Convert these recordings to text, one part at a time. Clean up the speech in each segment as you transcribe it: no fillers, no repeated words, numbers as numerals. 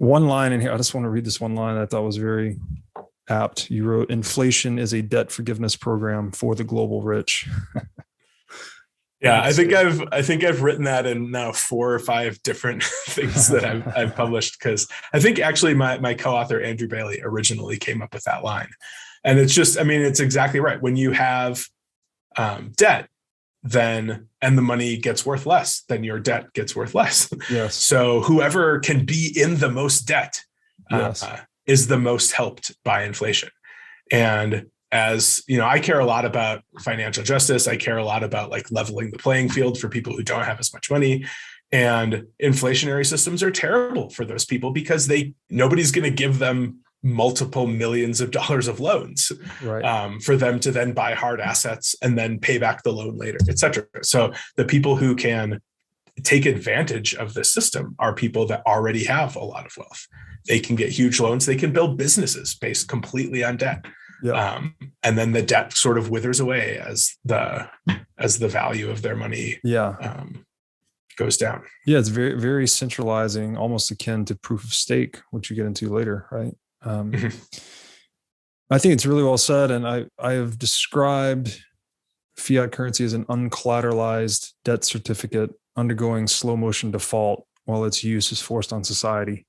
one line in here. I just want to read this one line I thought was very apt. You wrote, "Inflation is a debt forgiveness program for the global rich." Yeah, I think I've written that in now 4 or 5 different things that I've published, because I think actually my co-author Andrew Bailey originally came up with that line. And it's just, I mean, it's exactly right. When you have debt, then and the money gets worth less, then your debt gets worth less. Yes. So whoever can be in the most debt Yes. is the most helped by inflation. And as you know, I care a lot about financial justice. I care a lot about like leveling the playing field for people who don't have as much money. And inflationary systems are terrible for those people because nobody's going to give them multiple millions of dollars of loans, right, for them to then buy hard assets and then pay back the loan later, et cetera. So the people who can take advantage of this system are people that already have a lot of wealth. They can get huge loans. They can build businesses based completely on debt. Yeah. And then the debt sort of withers away as the value of their money goes down. Yeah, it's very, very centralizing, almost akin to proof of stake, which you get into later, right? I think it's really well said. And I have described fiat currency as an uncollateralized debt certificate undergoing slow motion default while its use is forced on society.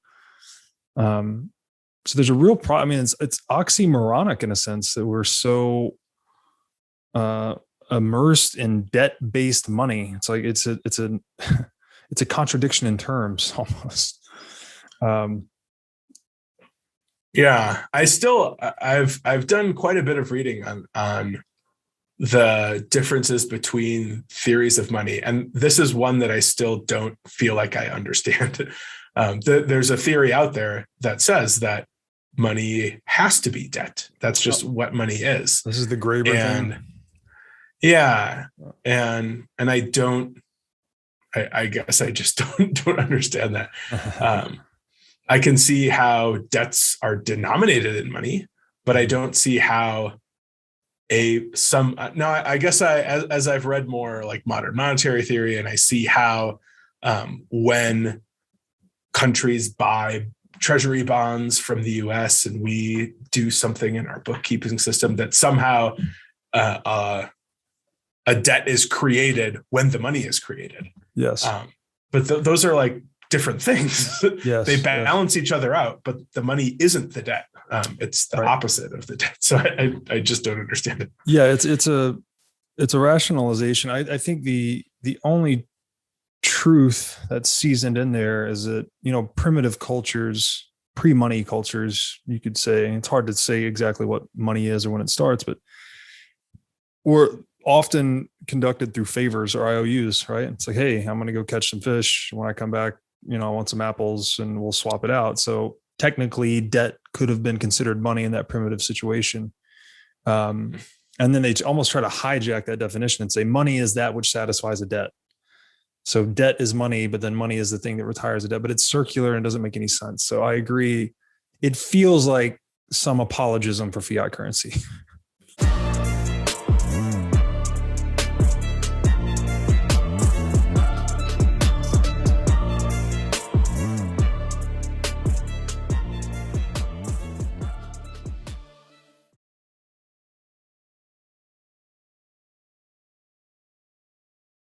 So there's a real problem. I mean, it's oxymoronic in a sense that we're so immersed in debt-based money. It's like it's a contradiction in terms almost. Yeah, I've done quite a bit of reading on the differences between theories of money, and this is one that I still don't feel like I understand. There's a theory out there that says that money has to be debt. That's just what money is. This is the Graeber thing. Yeah, and I guess I just don't understand that. I can see how debts are denominated in money, but I don't see how I guess as I've read more like modern monetary theory, and I see how when countries buy treasury bonds from the US and we do something in our bookkeeping system, that somehow a debt is created when the money is created. Yes. But those are like different things. Yes, they balance each other out, but the money isn't the debt. It's the opposite of the debt. So I just don't understand it. Yeah, it's a rationalization. I think the only truth that's seasoned in there is that, you know, primitive cultures, pre-money cultures, you could say, it's hard to say exactly what money is or when it starts, but were often conducted through favors or IOUs, right? It's like, hey, I'm going to go catch some fish. When I come back, you know, I want some apples and we'll swap it out. So technically debt could have been considered money in that primitive situation. And then they almost try to hijack that definition and say money is that which satisfies a debt. So debt is money, but then money is the thing that retires a debt, but it's circular and doesn't make any sense. So I agree. It feels like some apologism for fiat currency.